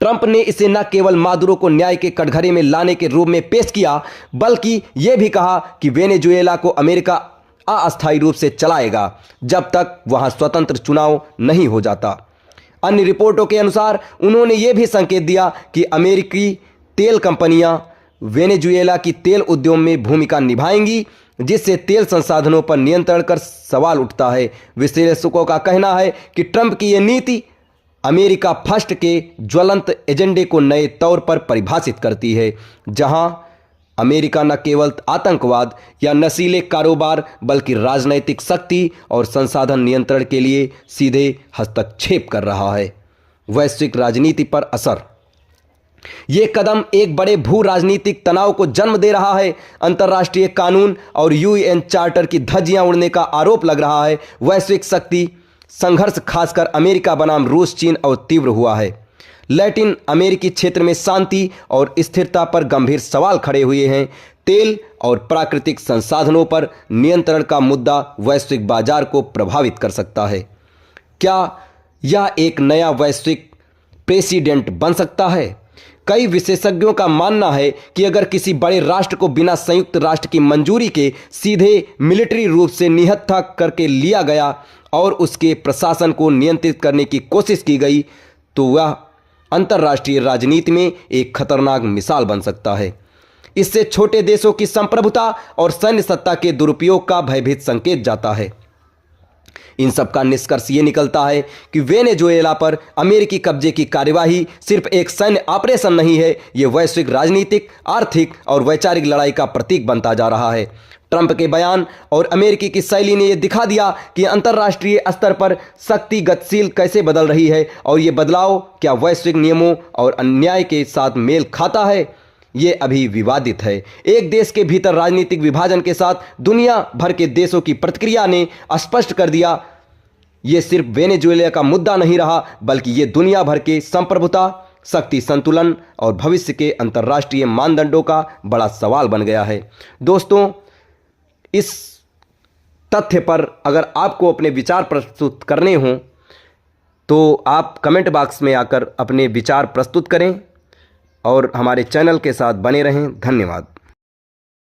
Trump ने इसे न केवल मादुरो को न्याय के कटघरे में लाने के रूप में पेश किया, बल्कि यह भी कहा कि वेनेजुएला को अमेरिका अस्थायी रूप से चलाएगा जब तक वहां स्वतंत्र चुनाव नहीं हो जाता। अन्य रिपोर्टों के अनुसार उन्होंने यह भी संकेत दिया कि अमेरिकी तेल कंपनियां वेनेजुएला की तेल उद्योग में भूमिका निभाएंगी, जिससे तेल संसाधनों पर नियंत्रण कर सवाल उठता है। विश्लेषकों का कहना है कि ट्रंप की यह नीति अमेरिका फर्स्ट के ज्वलंत एजेंडे को नए तौर पर परिभाषित करती है, जहां अमेरिका न केवल आतंकवाद या नशीले कारोबार बल्कि राजनैतिक शक्ति और संसाधन नियंत्रण के लिए सीधे हस्तक्षेप कर रहा है। वैश्विक राजनीति पर असर। यह कदम एक बड़े भू राजनीतिक तनाव को जन्म दे रहा है। अंतर्राष्ट्रीय कानून और यूएन चार्टर की धज्जियां उड़ने का आरोप लग रहा है। वैश्विक शक्ति संघर्ष खासकर अमेरिका बनाम रूस, चीन और तीव्र हुआ है। लैटिन अमेरिकी क्षेत्र में शांति और स्थिरता पर गंभीर सवाल खड़े हुए हैं। तेल और प्राकृतिक संसाधनों पर नियंत्रण का मुद्दा वैश्विक बाजार को प्रभावित कर सकता है। क्या यह एक नया वैश्विक प्रेसिडेंट बन सकता है? कई विशेषज्ञों का मानना है कि अगर किसी बड़े राष्ट्र को बिना संयुक्त राष्ट्र की मंजूरी के सीधे मिलिट्री रूप से निहत्था करके लिया गया और उसके प्रशासन को नियंत्रित करने की कोशिश की गई, तो वह अंतर्राष्ट्रीय राजनीति में एक खतरनाक मिसाल बन सकता है। इससे छोटे देशों की संप्रभुता और सैन्य सत्ता के दुरुपयोग का भयभीत संकेत जाता है। इन सब का निष्कर्ष ये निकलता है कि वेनेजुएला पर अमेरिकी कब्जे की कार्यवाही सिर्फ एक सैन्य ऑपरेशन नहीं है, ये वैश्विक राजनीतिक, आर्थिक और वैचारिक लड़ाई का प्रतीक बनता जा रहा है। ट्रंप के बयान और अमेरिकी की शैली ने यह दिखा दिया कि अंतर्राष्ट्रीय स्तर पर शक्ति गतिशील कैसे बदल रही है और ये बदलाव क्या वैश्विक नियमों और अन्याय के साथ मेल खाता है, ये अभी विवादित है। एक देश के भीतर राजनीतिक विभाजन के साथ दुनिया भर के देशों की प्रतिक्रिया ने स्पष्ट कर दिया, ये सिर्फ वेनेजुएला का मुद्दा नहीं रहा, बल्कि ये दुनिया भर के संप्रभुता, शक्ति संतुलन और भविष्य के अंतर्राष्ट्रीय मानदंडों का बड़ा सवाल बन गया है। दोस्तों, इस तथ्य पर अगर आपको अपने विचार प्रस्तुत करने हों तो आप कमेंट बॉक्स में आकर अपने विचार प्रस्तुत करें और हमारे चैनल के साथ बने रहें। धन्यवाद।